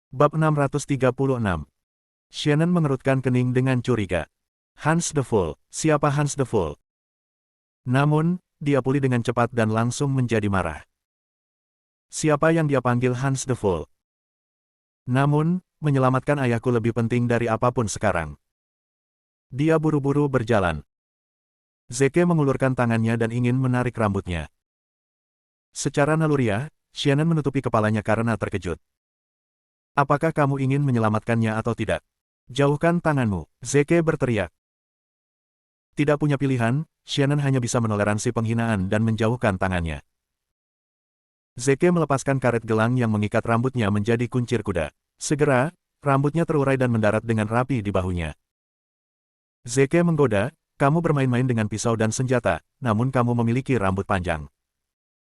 Bab 636. Shannon mengerutkan kening dengan curiga. Hans the Fool, siapa Hans the Fool? Namun, dia pulih dengan cepat dan langsung menjadi marah. Siapa yang dia panggil Hans the Fool? Namun, menyelamatkan ayahku lebih penting dari apapun sekarang. Dia buru-buru berjalan. Zeke mengulurkan tangannya dan ingin menarik rambutnya. Secara naluriah, Shannon menutupi kepalanya karena terkejut. Apakah kamu ingin menyelamatkannya atau tidak? Jauhkan tanganmu, Zeke berteriak. Tidak punya pilihan, Shannon hanya bisa menoleransi penghinaan dan menjauhkan tangannya. Zeke melepaskan karet gelang yang mengikat rambutnya menjadi kuncir kuda. Segera, rambutnya terurai dan mendarat dengan rapi di bahunya. Zeke menggoda, kamu bermain-main dengan pisau dan senjata, namun kamu memiliki rambut panjang.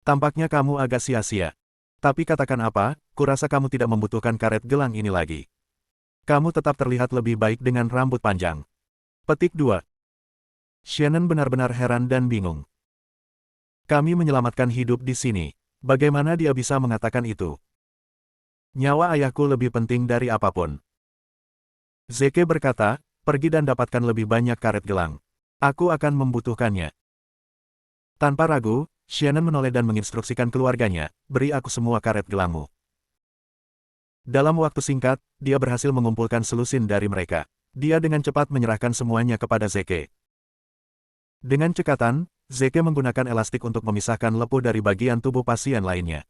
Tampaknya kamu agak sia-sia. Tapi katakan apa, kurasa kamu tidak membutuhkan karet gelang ini lagi. Kamu tetap terlihat lebih baik dengan rambut panjang. Petik 2. Shannon benar-benar heran dan bingung. Kami menyelamatkan hidup di sini. Bagaimana dia bisa mengatakan itu? Nyawa ayahku lebih penting dari apapun. Zeke berkata, pergi dan dapatkan lebih banyak karet gelang. Aku akan membutuhkannya. Tanpa ragu, Shannon menoleh dan menginstruksikan keluarganya, beri aku semua karet gelangmu. Dalam waktu singkat, dia berhasil mengumpulkan selusin dari mereka. Dia dengan cepat menyerahkan semuanya kepada Zeke. Dengan cekatan, Zeke menggunakan elastik untuk memisahkan lepuh dari bagian tubuh pasien lainnya.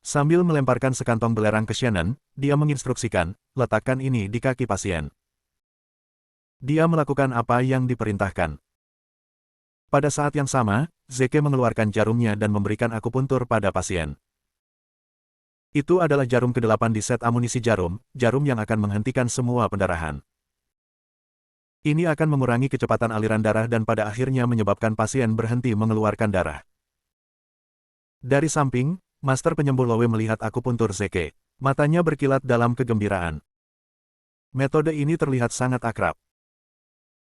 Sambil melemparkan sekantong belerang ke Shannon, dia menginstruksikan, letakkan ini di kaki pasien. Dia melakukan apa yang diperintahkan. Pada saat yang sama, Zeke mengeluarkan jarumnya dan memberikan akupuntur pada pasien. Itu adalah jarum ke-8 di set amunisi jarum yang akan menghentikan semua pendarahan. Ini akan mengurangi kecepatan aliran darah dan pada akhirnya menyebabkan pasien berhenti mengeluarkan darah. Dari samping, Master Penyembuh Lowe melihat akupuntur Zeke. Matanya berkilat dalam kegembiraan. Metode ini terlihat sangat akrab.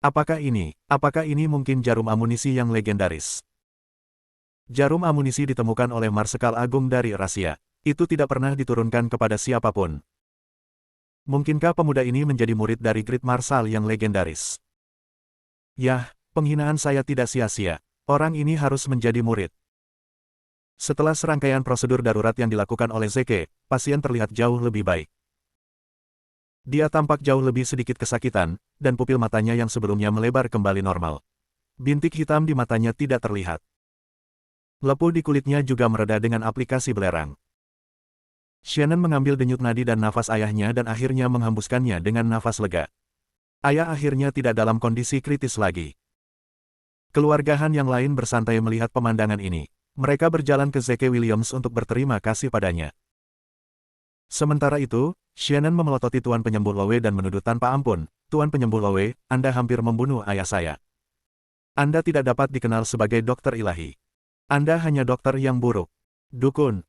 Apakah ini mungkin jarum amunisi yang legendaris? Jarum amunisi ditemukan oleh Marsekal Agung dari Rahasia. Itu tidak pernah diturunkan kepada siapapun. Mungkinkah pemuda ini menjadi murid dari Great Marshal yang legendaris? Yah, penghinaan saya tidak sia-sia. Orang ini harus menjadi murid. Setelah serangkaian prosedur darurat yang dilakukan oleh Zeke, pasien terlihat jauh lebih baik. Dia tampak jauh lebih sedikit kesakitan, dan pupil matanya yang sebelumnya melebar kembali normal. Bintik hitam di matanya tidak terlihat. Lepuh di kulitnya juga mereda dengan aplikasi belerang. Shannon mengambil denyut nadi dan nafas ayahnya dan akhirnya menghembuskannya dengan nafas lega. Ayah akhirnya tidak dalam kondisi kritis lagi. Keluarga Han yang lain bersantai melihat pemandangan ini. Mereka berjalan ke Zeke Williams untuk berterima kasih padanya. Sementara itu, Shannon memelototi Tuan Penyembuh Lowe dan menuduh tanpa ampun, Tuan Penyembuh Lowe, Anda hampir membunuh ayah saya. Anda tidak dapat dikenal sebagai dokter ilahi. Anda hanya dokter yang buruk. Dukun.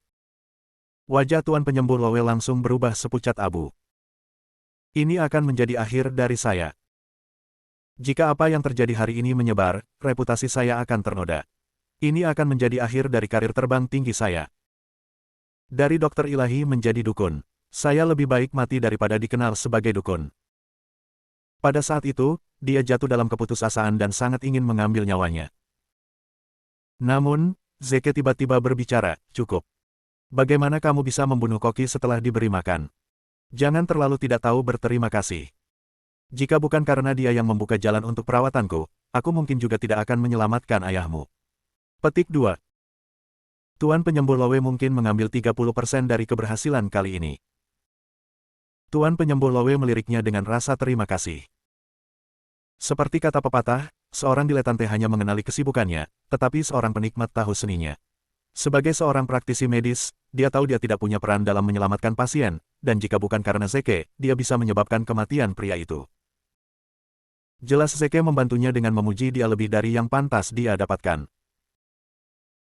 Wajah Tuan Penyembuh Lowe langsung berubah sepucat abu. Ini akan menjadi akhir dari saya. Jika apa yang terjadi hari ini menyebar, reputasi saya akan ternoda. Ini akan menjadi akhir dari karir terbang tinggi saya. Dari dokter ilahi menjadi dukun. Saya lebih baik mati daripada dikenal sebagai dukun. Pada saat itu, dia jatuh dalam keputusasaan dan sangat ingin mengambil nyawanya. Namun, Zeke tiba-tiba berbicara, cukup. Bagaimana kamu bisa membunuh koki setelah diberi makan? Jangan terlalu tidak tahu berterima kasih. Jika bukan karena dia yang membuka jalan untuk perawatanku, aku mungkin juga tidak akan menyelamatkan ayahmu. Petik 2. Tuan Penyembuh Lowe mungkin mengambil 30% dari keberhasilan kali ini. Tuan Penyembuh Lowe meliriknya dengan rasa terima kasih. Seperti kata pepatah, seorang diletante hanya mengenali kesibukannya, tetapi seorang penikmat tahu seninya. Sebagai seorang praktisi medis, dia tahu dia tidak punya peran dalam menyelamatkan pasien, dan jika bukan karena Zeke, dia bisa menyebabkan kematian pria itu. Jelas Zeke membantunya dengan memuji dia lebih dari yang pantas dia dapatkan.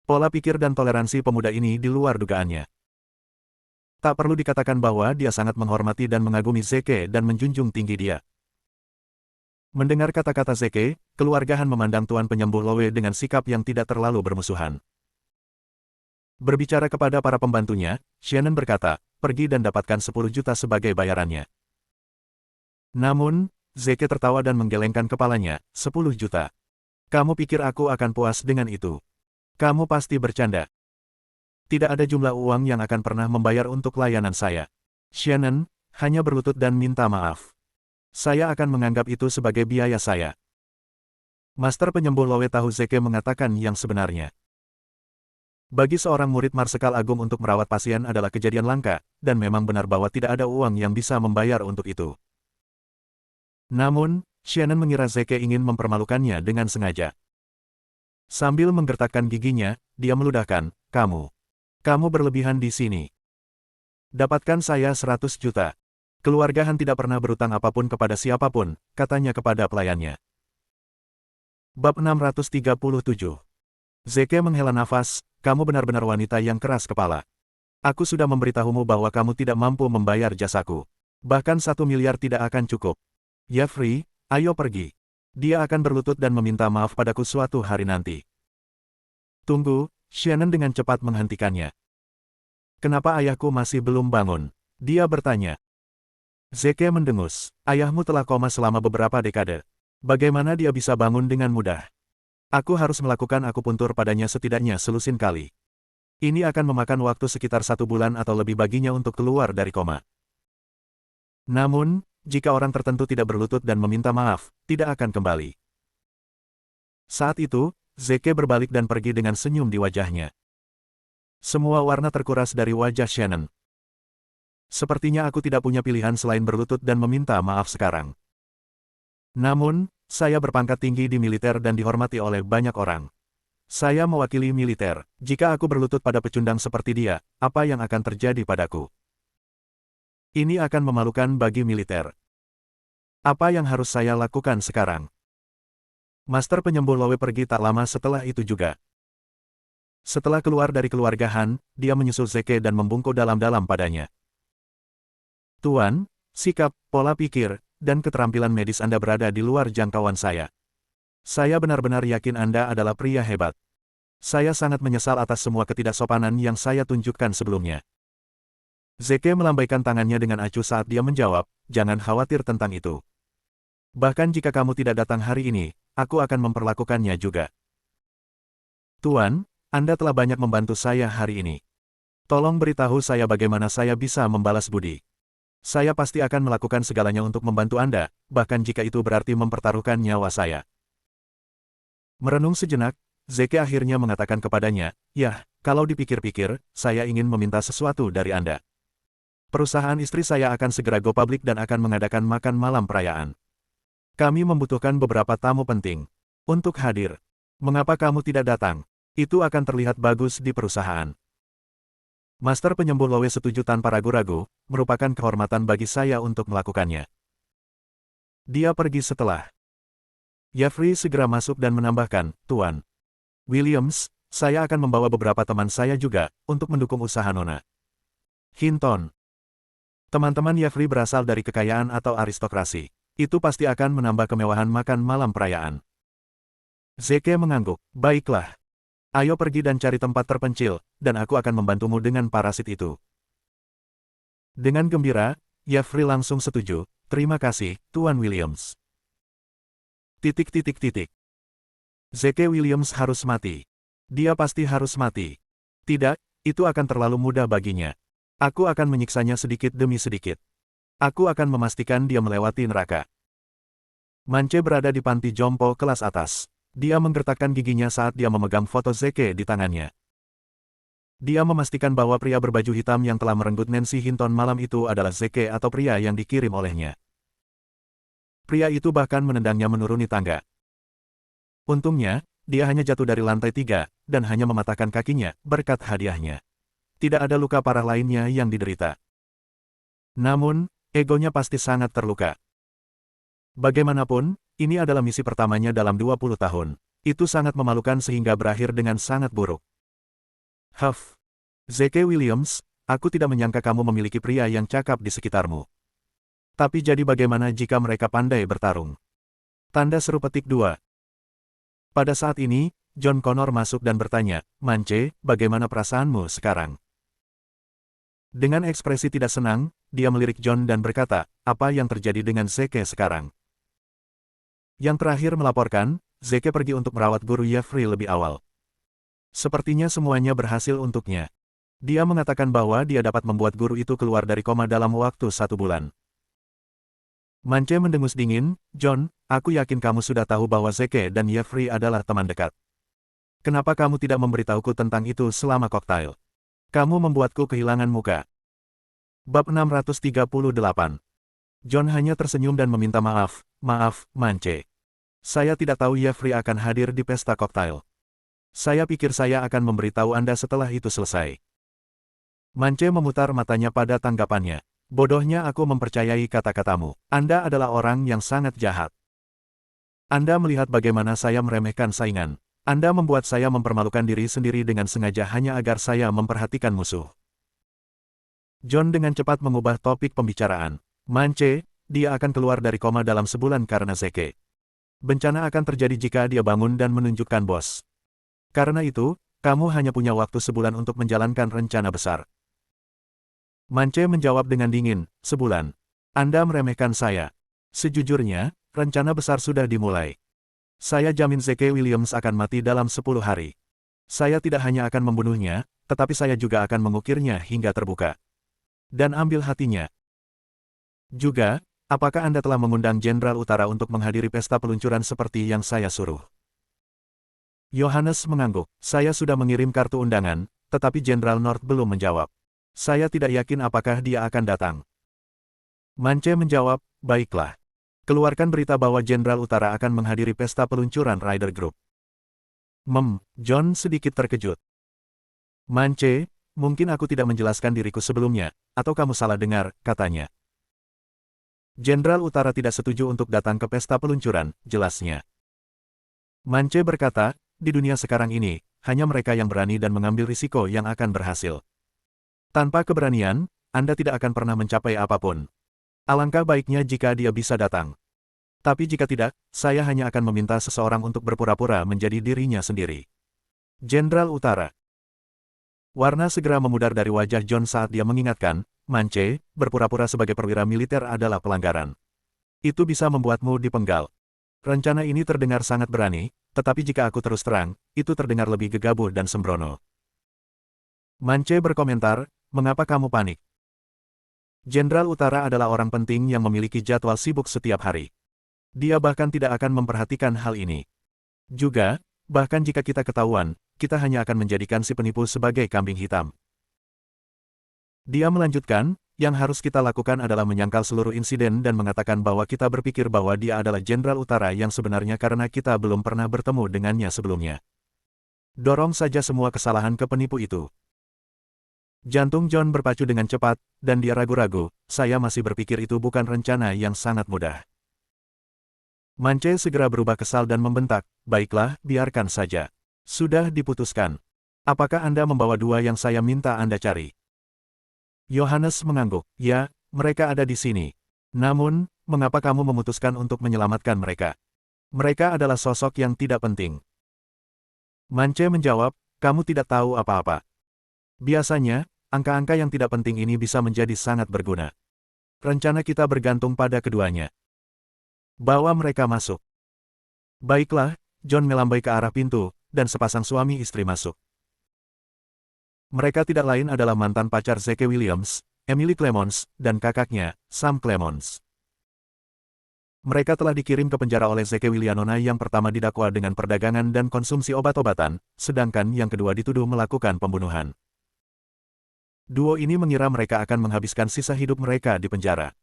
Pola pikir dan toleransi pemuda ini di luar dugaannya. Tak perlu dikatakan bahwa dia sangat menghormati dan mengagumi Zeke dan menjunjung tinggi dia. Mendengar kata-kata Zeke, keluarga Han memandang Tuan Penyembuh Lowe dengan sikap yang tidak terlalu bermusuhan. Berbicara kepada para pembantunya, Shannon berkata, pergi dan dapatkan 10 juta sebagai bayarannya. Namun, Zeke tertawa dan menggelengkan kepalanya, 10 juta. Kamu pikir aku akan puas dengan itu? Kamu pasti bercanda. Tidak ada jumlah uang yang akan pernah membayar untuk layanan saya. Shannon hanya berlutut dan minta maaf. Saya akan menganggap itu sebagai biaya saya. Master penyembuh Lowe tahu Zeke mengatakan yang sebenarnya. Bagi seorang murid Marsekal Agung untuk merawat pasien adalah kejadian langka, dan memang benar bahwa tidak ada uang yang bisa membayar untuk itu. Namun, Shannon mengira Zeke ingin mempermalukannya dengan sengaja. Sambil menggertakkan giginya, dia meludahkan, Kamu berlebihan di sini. Dapatkan saya 100 juta. Keluarga Han tidak pernah berutang apapun kepada siapapun, katanya kepada pelayannya. Bab 637. Zeke menghela nafas, kamu benar-benar wanita yang keras kepala. Aku sudah memberitahumu bahwa kamu tidak mampu membayar jasaku. Bahkan 1 miliar tidak akan cukup. Jeffrey, ayo pergi. Dia akan berlutut dan meminta maaf padaku suatu hari nanti. Tunggu, Shannon dengan cepat menghentikannya. Kenapa ayahku masih belum bangun? Dia bertanya. Zeke mendengus, ayahmu telah koma selama beberapa dekade. Bagaimana dia bisa bangun dengan mudah? Aku harus melakukan akupuntur padanya setidaknya selusin kali. Ini akan memakan waktu sekitar 1 bulan atau lebih baginya untuk keluar dari koma. Namun, jika orang tertentu tidak berlutut dan meminta maaf, tidak akan kembali. Saat itu, Zeke berbalik dan pergi dengan senyum di wajahnya. Semua warna terkuras dari wajah Shannon. Sepertinya aku tidak punya pilihan selain berlutut dan meminta maaf sekarang. Namun, saya berpangkat tinggi di militer dan dihormati oleh banyak orang. Saya mewakili militer. Jika aku berlutut pada pecundang seperti dia, apa yang akan terjadi padaku? Ini akan memalukan bagi militer. Apa yang harus saya lakukan sekarang? Master penyembuh Lowe pergi tak lama setelah itu juga. Setelah keluar dari keluarga Han, dia menyusul Zeke dan membungkuk dalam-dalam padanya. Tuan, sikap, pola pikir, dan keterampilan medis Anda berada di luar jangkauan saya. Saya benar-benar yakin Anda adalah pria hebat. Saya sangat menyesal atas semua ketidaksopanan yang saya tunjukkan sebelumnya. Zeke melambaikan tangannya dengan acuh saat dia menjawab, jangan khawatir tentang itu. Bahkan jika kamu tidak datang hari ini, aku akan memperlakukannya juga. Tuan, Anda telah banyak membantu saya hari ini. Tolong beritahu saya bagaimana saya bisa membalas budi. Saya pasti akan melakukan segalanya untuk membantu Anda, bahkan jika itu berarti mempertaruhkan nyawa saya. Merenung sejenak, Zeke akhirnya mengatakan kepadanya, "Yah, kalau dipikir-pikir, saya ingin meminta sesuatu dari Anda. Perusahaan istri saya akan segera go public dan akan mengadakan makan malam perayaan. Kami membutuhkan beberapa tamu penting untuk hadir. Mengapa kamu tidak datang? Itu akan terlihat bagus di perusahaan." Master penyembuh Lowe setuju tanpa ragu-ragu, merupakan kehormatan bagi saya untuk melakukannya. Dia pergi setelah. Jeffrey segera masuk dan menambahkan, Tuan Williams, saya akan membawa beberapa teman saya juga, untuk mendukung usaha Nona Hinton. Teman-teman Jeffrey berasal dari kekayaan atau aristokrasi. Itu pasti akan menambah kemewahan makan malam perayaan. Zeke mengangguk, baiklah. Ayo pergi dan cari tempat terpencil, dan aku akan membantumu dengan parasit itu. Dengan gembira, Jeffrey langsung setuju, terima kasih, Tuan Williams. Zeke Williams harus mati. Dia pasti harus mati. Tidak, itu akan terlalu mudah baginya. Aku akan menyiksanya sedikit demi sedikit. Aku akan memastikan dia melewati neraka. Mance berada di panti jompo kelas atas. Dia menggertakkan giginya saat dia memegang foto Zeke di tangannya. Dia memastikan bahwa pria berbaju hitam yang telah merenggut Nancy Hinton malam itu adalah Zeke atau pria yang dikirim olehnya. Pria itu bahkan menendangnya menuruni tangga. Untungnya, dia hanya jatuh dari lantai 3, dan hanya mematahkan kakinya, berkat hadiahnya. Tidak ada luka parah lainnya yang diderita. Namun, egonya pasti sangat terluka. Bagaimanapun, ini adalah misi pertamanya dalam 20 tahun. Itu sangat memalukan sehingga berakhir dengan sangat buruk. Huff. Zeke Williams, aku tidak menyangka kamu memiliki pria yang cakap di sekitarmu. Tapi jadi bagaimana jika mereka pandai bertarung? Tanda seru petik 2. Pada saat ini, John Connor masuk dan bertanya, Mance, bagaimana perasaanmu sekarang? Dengan ekspresi tidak senang, dia melirik John dan berkata, apa yang terjadi dengan Zeke sekarang? Yang terakhir melaporkan, Zeke pergi untuk merawat guru Jeffrey lebih awal. Sepertinya semuanya berhasil untuknya. Dia mengatakan bahwa dia dapat membuat guru itu keluar dari koma dalam waktu 1 bulan. Mance mendengus dingin, John, aku yakin kamu sudah tahu bahwa Zeke dan Jeffrey adalah teman dekat. Kenapa kamu tidak memberitahuku tentang itu selama koktail? Kamu membuatku kehilangan muka. Bab 638. John hanya tersenyum dan meminta maaf, maaf, Mance. Saya tidak tahu Jeffrey akan hadir di pesta koktail. Saya pikir saya akan memberitahu Anda setelah itu selesai. Mance memutar matanya pada tanggapannya. Bodohnya aku mempercayai kata-katamu. Anda adalah orang yang sangat jahat. Anda melihat bagaimana saya meremehkan saingan. Anda membuat saya mempermalukan diri sendiri dengan sengaja hanya agar saya memperhatikan musuh. John dengan cepat mengubah topik pembicaraan. Mance, dia akan keluar dari koma dalam sebulan karena Zeke. Bencana akan terjadi jika dia bangun dan menunjukkan bos. Karena itu, kamu hanya punya waktu sebulan untuk menjalankan rencana besar. Mance menjawab dengan dingin, sebulan. Anda meremehkan saya. Sejujurnya, rencana besar sudah dimulai. Saya jamin Zeke Williams akan mati dalam 10 hari. Saya tidak hanya akan membunuhnya, tetapi saya juga akan mengukirnya hingga terbuka. Dan ambil hatinya. Juga, apakah Anda telah mengundang Jenderal Utara untuk menghadiri pesta peluncuran seperti yang saya suruh? Yohanes mengangguk. Saya sudah mengirim kartu undangan, tetapi Jenderal North belum menjawab. Saya tidak yakin apakah dia akan datang. Mance menjawab, baiklah. Keluarkan berita bahwa Jenderal Utara akan menghadiri pesta peluncuran Rider Group. John sedikit terkejut. Mance, mungkin aku tidak menjelaskan diriku sebelumnya, atau kamu salah dengar, katanya. Jenderal Utara tidak setuju untuk datang ke pesta peluncuran, jelasnya. Mance berkata, di dunia sekarang ini, hanya mereka yang berani dan mengambil risiko yang akan berhasil. Tanpa keberanian, Anda tidak akan pernah mencapai apapun. Alangkah baiknya jika dia bisa datang. Tapi jika tidak, saya hanya akan meminta seseorang untuk berpura-pura menjadi dirinya sendiri. Jenderal Utara. Warna segera memudar dari wajah John saat dia mengingatkan, Mance, berpura-pura sebagai perwira militer adalah pelanggaran. Itu bisa membuatmu dipenggal. Rencana ini terdengar sangat berani, tetapi jika aku terus terang, itu terdengar lebih gegabah dan sembrono. Mance berkomentar, mengapa kamu panik? Jenderal Utara adalah orang penting yang memiliki jadwal sibuk setiap hari. Dia bahkan tidak akan memperhatikan hal ini. Juga, bahkan jika kita ketahuan, kita hanya akan menjadikan si penipu sebagai kambing hitam. Dia melanjutkan, yang harus kita lakukan adalah menyangkal seluruh insiden dan mengatakan bahwa kita berpikir bahwa dia adalah Jenderal Utara yang sebenarnya karena kita belum pernah bertemu dengannya sebelumnya. Dorong saja semua kesalahan ke penipu itu. Jantung John berpacu dengan cepat, dan dia ragu-ragu, saya masih berpikir itu bukan rencana yang sangat mudah. Mance segera berubah kesal dan membentak, baiklah, biarkan saja. Sudah diputuskan. Apakah Anda membawa dua yang saya minta Anda cari? Yohanes mengangguk, ya, mereka ada di sini. Namun, mengapa kamu memutuskan untuk menyelamatkan mereka? Mereka adalah sosok yang tidak penting. Mance menjawab, kamu tidak tahu apa-apa. Biasanya, angka-angka yang tidak penting ini bisa menjadi sangat berguna. Rencana kita bergantung pada keduanya. Bawa mereka masuk. Baiklah, John melambai ke arah pintu, dan sepasang suami istri masuk. Mereka tidak lain adalah mantan pacar Zeke Williams, Emily Clemons, dan kakaknya, Sam Clemons. Mereka telah dikirim ke penjara oleh Zeke Willianona yang pertama didakwa dengan perdagangan dan konsumsi obat-obatan, sedangkan yang kedua dituduh melakukan pembunuhan. Duo ini mengira mereka akan menghabiskan sisa hidup mereka di penjara.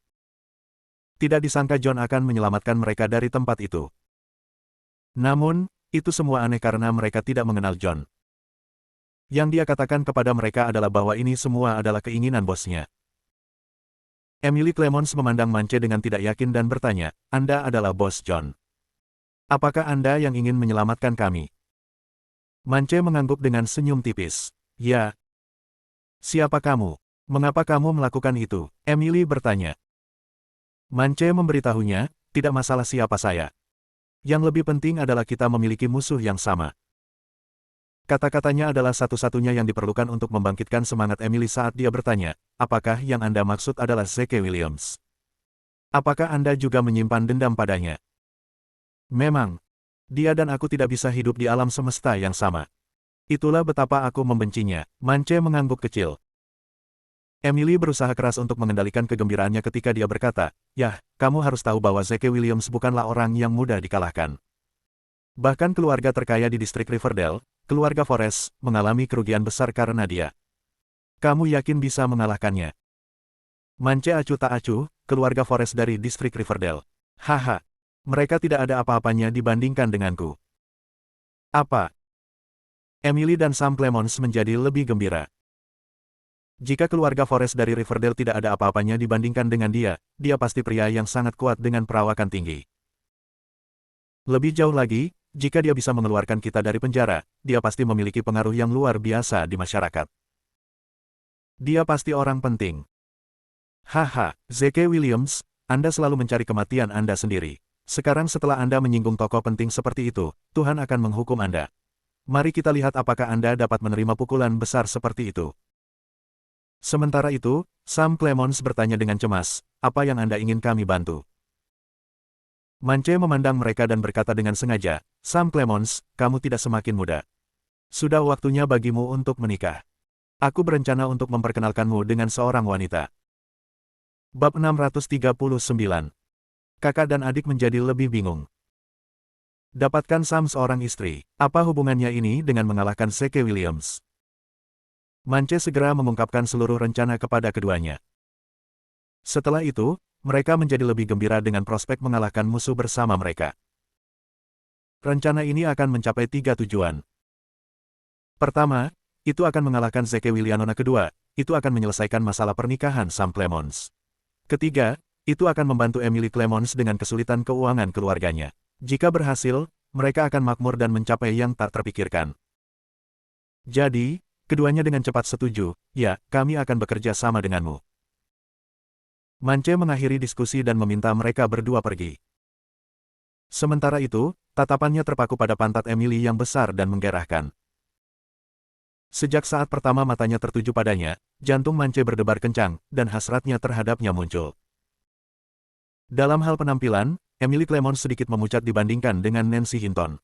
Tidak disangka John akan menyelamatkan mereka dari tempat itu. Namun, itu semua aneh karena mereka tidak mengenal John. Yang dia katakan kepada mereka adalah bahwa ini semua adalah keinginan bosnya. Emily Clemons memandang Mance dengan tidak yakin dan bertanya, Anda adalah bos John. Apakah Anda yang ingin menyelamatkan kami? Mance mengangguk dengan senyum tipis. Ya. Siapa kamu? Mengapa kamu melakukan itu? Emily bertanya. Mance memberitahunya, tidak masalah siapa saya. Yang lebih penting adalah kita memiliki musuh yang sama. Kata-katanya adalah satu-satunya yang diperlukan untuk membangkitkan semangat Emily saat dia bertanya, apakah yang Anda maksud adalah Zeke Williams? Apakah Anda juga menyimpan dendam padanya? Memang, dia dan aku tidak bisa hidup di alam semesta yang sama. Itulah betapa aku membencinya. Mance mengangguk kecil. Emily berusaha keras untuk mengendalikan kegembiraannya ketika dia berkata, "Yah, kamu harus tahu bahwa Zeke Williams bukanlah orang yang mudah dikalahkan. Bahkan keluarga terkaya di distrik Riverdale, keluarga Forrest, mengalami kerugian besar karena dia. Kamu yakin bisa mengalahkannya?" Mance acuh tak acuh, keluarga Forrest dari distrik Riverdale. Haha, mereka tidak ada apa-apanya dibandingkan denganku. Apa? Emily dan Sam Clemons menjadi lebih gembira. Jika keluarga Forrest dari Riverdale tidak ada apa-apanya dibandingkan dengan dia, dia pasti pria yang sangat kuat dengan perawakan tinggi. Lebih jauh lagi, jika dia bisa mengeluarkan kita dari penjara, dia pasti memiliki pengaruh yang luar biasa di masyarakat. Dia pasti orang penting. Haha, Zeke Williams, Anda selalu mencari kematian Anda sendiri. Sekarang setelah Anda menyinggung tokoh penting seperti itu, Tuhan akan menghukum Anda. Mari kita lihat apakah Anda dapat menerima pukulan besar seperti itu. Sementara itu, Sam Clemons bertanya dengan cemas, apa yang Anda ingin kami bantu? Mance memandang mereka dan berkata dengan sengaja, Sam Clemons, kamu tidak semakin muda. Sudah waktunya bagimu untuk menikah. Aku berencana untuk memperkenalkanmu dengan seorang wanita. Bab 639. Kakak dan adik menjadi lebih bingung. Dapatkan Sam seorang istri. Apa hubungannya ini dengan mengalahkan Zeke Williams? Mance segera mengungkapkan seluruh rencana kepada keduanya. Setelah itu, mereka menjadi lebih gembira dengan prospek mengalahkan musuh bersama mereka. Rencana ini akan mencapai 3 tujuan. Pertama, itu akan mengalahkan Zeke Williams. Kedua, itu akan menyelesaikan masalah pernikahan Sam Clemons. Ketiga, itu akan membantu Emily Clemons dengan kesulitan keuangan keluarganya. Jika berhasil, mereka akan makmur dan mencapai yang tak terpikirkan. Jadi, keduanya dengan cepat setuju, ya, kami akan bekerja sama denganmu. Mance mengakhiri diskusi dan meminta mereka berdua pergi. Sementara itu, tatapannya terpaku pada pantat Emily yang besar dan menggerahkan. Sejak saat pertama matanya tertuju padanya, jantung Mance berdebar kencang, dan hasratnya terhadapnya muncul. Dalam hal penampilan, Emily Clemons sedikit memucat dibandingkan dengan Nancy Hinton.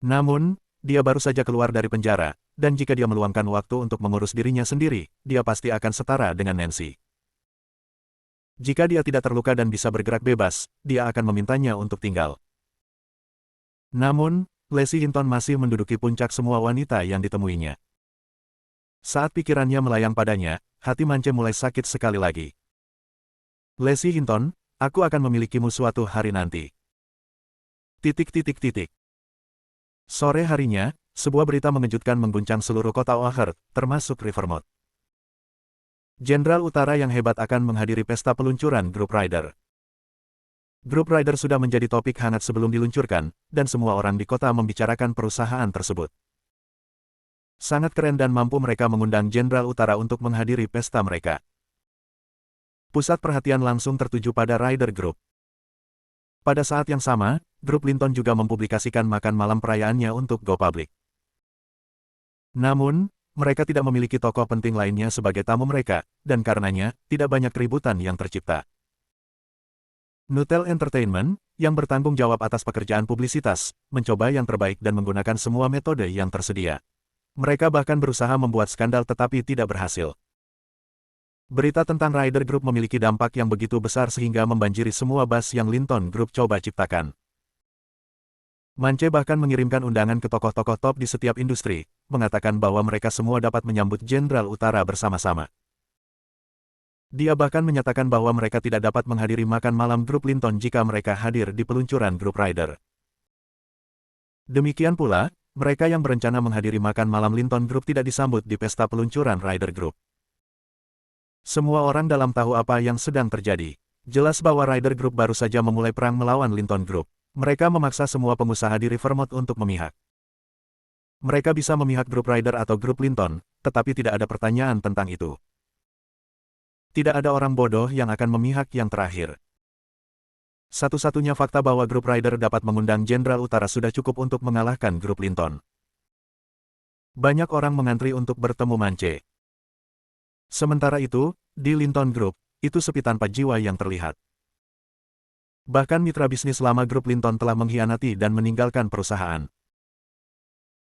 Namun, dia baru saja keluar dari penjara, dan jika dia meluangkan waktu untuk mengurus dirinya sendiri, dia pasti akan setara dengan Nancy. Jika dia tidak terluka dan bisa bergerak bebas, dia akan memintanya untuk tinggal. Namun, Lacey Hinton masih menduduki puncak semua wanita yang ditemuinya. Saat pikirannya melayang padanya, hati Mance mulai sakit sekali lagi. Lacey Hinton, aku akan memilikimu suatu hari nanti. Sore harinya, sebuah berita mengejutkan mengguncang seluruh kota Oakherd, termasuk Rivermouth. Jenderal Utara yang hebat akan menghadiri pesta peluncuran Group Rider. Group Rider sudah menjadi topik hangat sebelum diluncurkan, dan semua orang di kota membicarakan perusahaan tersebut. Sangat keren dan mampu mereka mengundang Jenderal Utara untuk menghadiri pesta mereka. Pusat perhatian langsung tertuju pada Rider Group. Pada saat yang sama, grup Linton juga mempublikasikan makan malam perayaannya untuk go public. Namun, mereka tidak memiliki tokoh penting lainnya sebagai tamu mereka, dan karenanya, tidak banyak keributan yang tercipta. Nutel Entertainment, yang bertanggung jawab atas pekerjaan publisitas, mencoba yang terbaik dan menggunakan semua metode yang tersedia. Mereka bahkan berusaha membuat skandal tetapi tidak berhasil. Berita tentang Rider Group memiliki dampak yang begitu besar sehingga membanjiri semua buzz yang Linton Group coba ciptakan. Mance bahkan mengirimkan undangan ke tokoh-tokoh top di setiap industri, mengatakan bahwa mereka semua dapat menyambut Jenderal Utara bersama-sama. Dia bahkan menyatakan bahwa mereka tidak dapat menghadiri makan malam grup Linton jika mereka hadir di peluncuran grup Rider. Demikian pula, mereka yang berencana menghadiri makan malam Linton Group tidak disambut di pesta peluncuran Rider Group. Semua orang dalam tahu apa yang sedang terjadi. Jelas bahwa Rider Group baru saja memulai perang melawan Linton Group. Mereka memaksa semua pengusaha di Rivermouth untuk memihak. Mereka bisa memihak grup Rider atau grup Linton, tetapi tidak ada pertanyaan tentang itu. Tidak ada orang bodoh yang akan memihak yang terakhir. Satu-satunya fakta bahwa grup Rider dapat mengundang Jenderal Utara sudah cukup untuk mengalahkan grup Linton. Banyak orang mengantri untuk bertemu Mance. Sementara itu, di Linton Group, itu sepi tanpa jiwa yang terlihat. Bahkan mitra bisnis lama grup Linton telah mengkhianati dan meninggalkan perusahaan.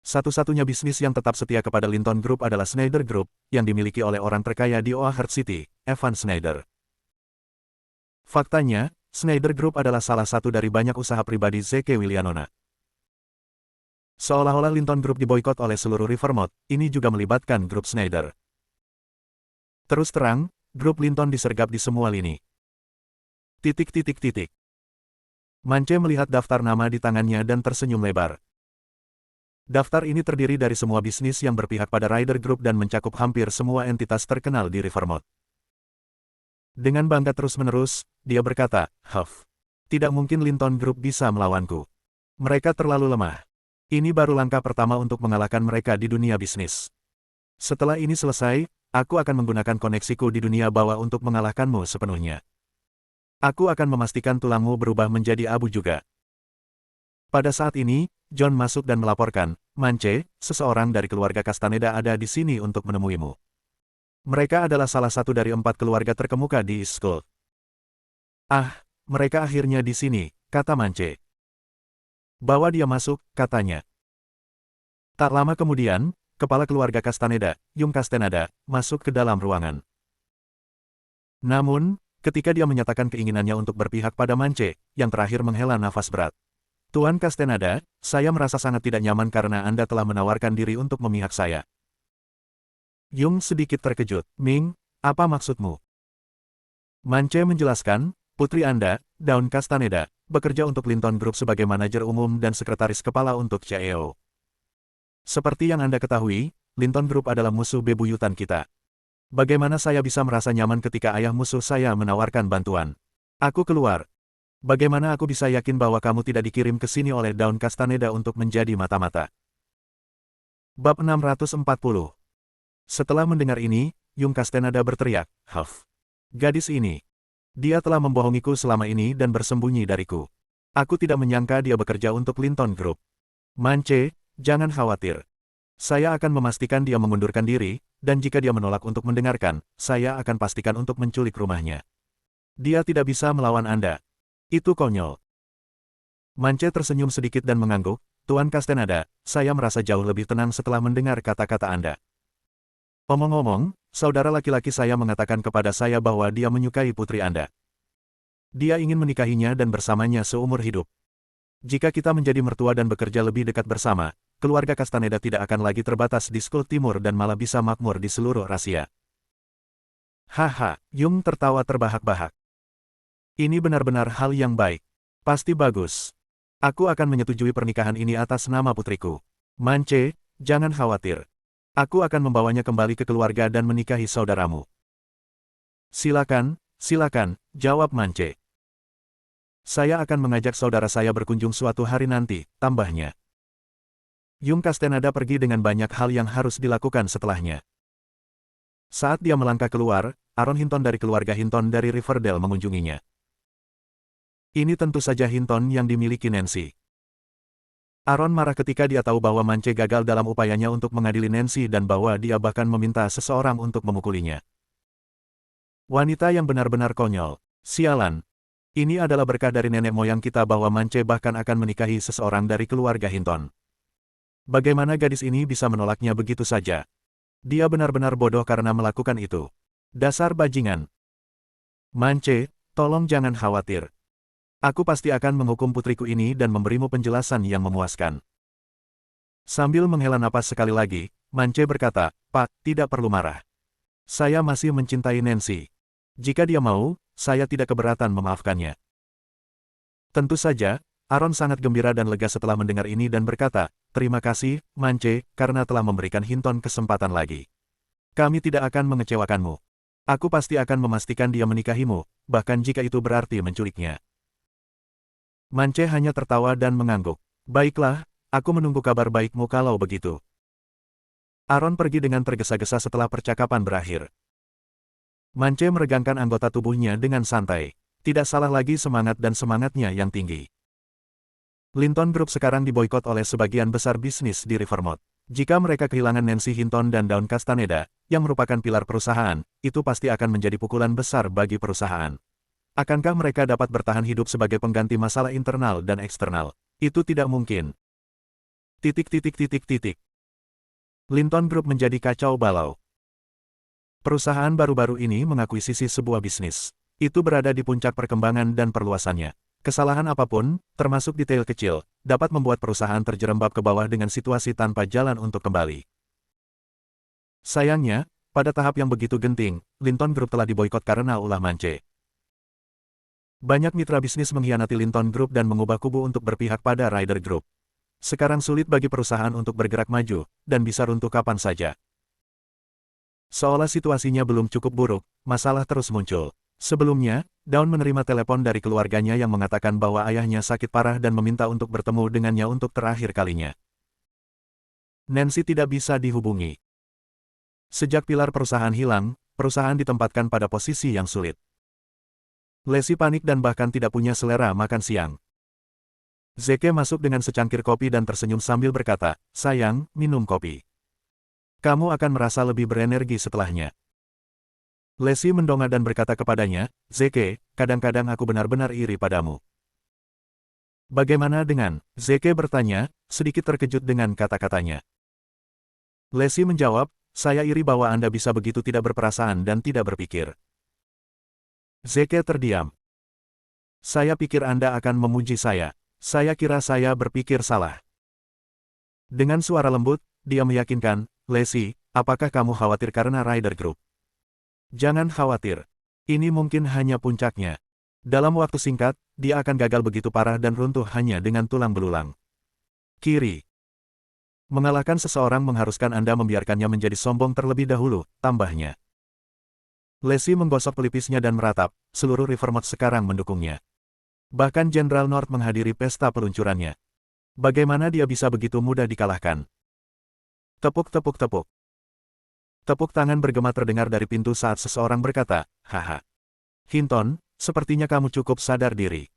Satu-satunya bisnis yang tetap setia kepada Linton Group adalah Schneider Group, yang dimiliki oleh orang terkaya di Oakhurst City, Evan Schneider. Faktanya, Schneider Group adalah salah satu dari banyak usaha pribadi Zeke Willianona. Seolah-olah Linton Group diboikot oleh seluruh Rivermouth, ini juga melibatkan grup Schneider. Terus terang, grup Linton disergap di semua lini. Mance melihat daftar nama di tangannya dan tersenyum lebar. Daftar ini terdiri dari semua bisnis yang berpihak pada Ryder Group dan mencakup hampir semua entitas terkenal di Rivermouth. Dengan bangga terus-menerus, dia berkata, "Huff, tidak mungkin Linton Group bisa melawanku. Mereka terlalu lemah. Ini baru langkah pertama untuk mengalahkan mereka di dunia bisnis. Setelah ini selesai, aku akan menggunakan koneksiku di dunia bawah untuk mengalahkanmu sepenuhnya. Aku akan memastikan tulangmu berubah menjadi abu juga." Pada saat ini, John masuk dan melaporkan, "Mance, seseorang dari keluarga Castaneda ada di sini untuk menemuimu. Mereka adalah salah satu dari 4 keluarga terkemuka di East School." "Ah, mereka akhirnya di sini," kata Mance. "Bawa dia masuk," katanya. Tak lama kemudian, kepala keluarga Castaneda, Yung Castaneda, masuk ke dalam ruangan. Namun, ketika dia menyatakan keinginannya untuk berpihak pada Mance, yang terakhir menghela nafas berat. "Tuan Castaneda, saya merasa sangat tidak nyaman karena Anda telah menawarkan diri untuk memihak saya." Yung sedikit terkejut. "Ming, apa maksudmu?" Mance menjelaskan, "Putri Anda, Dawn Castaneda, bekerja untuk Linton Group sebagai manajer umum dan sekretaris kepala untuk CEO. Seperti yang Anda ketahui, Linton Group adalah musuh bebuyutan kita. Bagaimana saya bisa merasa nyaman ketika ayah musuh saya menawarkan bantuan? Aku keluar. Bagaimana aku bisa yakin bahwa kamu tidak dikirim ke sini oleh Dawn Castaneda untuk menjadi mata-mata?" Bab 640. Setelah mendengar ini, Yung Castaneda berteriak, "Huff! Gadis ini. Dia telah membohongiku selama ini dan bersembunyi dariku. Aku tidak menyangka dia bekerja untuk Linton Group. Mance, jangan khawatir. Saya akan memastikan dia mengundurkan diri, dan jika dia menolak untuk mendengarkan, saya akan pastikan untuk menculik rumahnya. Dia tidak bisa melawan Anda. Itu konyol." Mance tersenyum sedikit dan mengangguk, "Tuan Castaneda, saya merasa jauh lebih tenang setelah mendengar kata-kata Anda. Omong-omong, saudara laki-laki saya mengatakan kepada saya bahwa dia menyukai putri Anda. Dia ingin menikahinya dan bersamanya seumur hidup. Jika kita menjadi mertua dan bekerja lebih dekat bersama, keluarga Castaneda tidak akan lagi terbatas di Skull Timur dan malah bisa makmur di seluruh Rahasia." "Haha," Yung tertawa terbahak-bahak. "Ini benar-benar hal yang baik. Pasti bagus. Aku akan menyetujui pernikahan ini atas nama putriku. Mance, jangan khawatir. Aku akan membawanya kembali ke keluarga dan menikahi saudaramu." Silakan, jawab Mance. "Saya akan mengajak saudara saya berkunjung suatu hari nanti," tambahnya. Yung Castaneda pergi dengan banyak hal yang harus dilakukan setelahnya. Saat dia melangkah keluar, Aaron Hinton dari keluarga Hinton dari Riverdale mengunjunginya. Ini tentu saja Hinton yang dimiliki Nancy. Aaron marah ketika dia tahu bahwa Mance gagal dalam upayanya untuk mengadili Nancy dan bahwa dia bahkan meminta seseorang untuk memukulinya. Wanita yang benar-benar konyol. Sialan. Ini adalah berkah dari nenek moyang kita bahwa Mance bahkan akan menikahi seseorang dari keluarga Hinton. Bagaimana gadis ini bisa menolaknya begitu saja? Dia benar-benar bodoh karena melakukan itu. Dasar bajingan. Mance, tolong jangan khawatir. Aku pasti akan menghukum putriku ini dan memberimu penjelasan yang memuaskan." Sambil menghela napas sekali lagi, Mance berkata, "Pak, tidak perlu marah. Saya masih mencintai Nancy. Jika dia mau, saya tidak keberatan memaafkannya." Tentu saja, Aaron sangat gembira dan lega setelah mendengar ini dan berkata, "Terima kasih, Mance, karena telah memberikan Hinton kesempatan lagi. Kami tidak akan mengecewakanmu. Aku pasti akan memastikan dia menikahimu, bahkan jika itu berarti menculiknya." Mance hanya tertawa dan mengangguk. "Baiklah, aku menunggu kabar baikmu kalau begitu." Aaron pergi dengan tergesa-gesa setelah percakapan berakhir. Mance meregangkan anggota tubuhnya dengan santai. Tidak salah lagi semangat dan semangatnya yang tinggi. Linton Group sekarang diboikot oleh sebagian besar bisnis di Rivermouth. Jika mereka kehilangan Nancy Hinton dan Dawn Castaneda, yang merupakan pilar perusahaan, itu pasti akan menjadi pukulan besar bagi perusahaan. Akankah mereka dapat bertahan hidup sebagai pengganti masalah internal dan eksternal? Itu tidak mungkin. Linton Group menjadi kacau balau. Perusahaan baru-baru ini mengakuisisi sebuah bisnis. Itu berada di puncak perkembangan dan perluasannya. Kesalahan apapun, termasuk detail kecil, dapat membuat perusahaan terjerembab ke bawah dengan situasi tanpa jalan untuk kembali. Sayangnya, pada tahap yang begitu genting, Linton Group telah diboikot karena ulah mance. Banyak mitra bisnis mengkhianati Linton Group dan mengubah kubu untuk berpihak pada Ryder Group. Sekarang sulit bagi perusahaan untuk bergerak maju, dan bisa runtuh kapan saja. Seolah situasinya belum cukup buruk, masalah terus muncul. Sebelumnya, Dawn menerima telepon dari keluarganya yang mengatakan bahwa ayahnya sakit parah dan meminta untuk bertemu dengannya untuk terakhir kalinya. Nancy tidak bisa dihubungi. Sejak pilar perusahaan hilang, perusahaan ditempatkan pada posisi yang sulit. Leslie panik dan bahkan tidak punya selera makan siang. Zeke masuk dengan secangkir kopi dan tersenyum sambil berkata, "Sayang, minum kopi. Kamu akan merasa lebih berenergi setelahnya." Leslie mendongak dan berkata kepadanya, "Zeke, kadang-kadang aku benar-benar iri padamu." "Bagaimana dengan?" Zeke bertanya, sedikit terkejut dengan kata-katanya. Leslie menjawab, "Saya iri bahwa Anda bisa begitu tidak berperasaan dan tidak berpikir." Zeke terdiam. "Saya pikir Anda akan memuji saya. Saya kira saya berpikir salah." Dengan suara lembut, dia meyakinkan, "Leslie, apakah kamu khawatir karena Ryder Group? Jangan khawatir. Ini mungkin hanya puncaknya. Dalam waktu singkat, dia akan gagal begitu parah dan runtuh hanya dengan tulang belulang." Kiri. "Mengalahkan seseorang mengharuskan Anda membiarkannya menjadi sombong terlebih dahulu," tambahnya. Leslie menggosok pelipisnya dan meratap, seluruh Rivermouth sekarang mendukungnya. Bahkan Jenderal North menghadiri pesta peluncurannya. Bagaimana dia bisa begitu mudah dikalahkan? Tepuk. Tepuk tangan bergema terdengar dari pintu saat seseorang berkata, "Haha. Hinton, sepertinya kamu cukup sadar diri."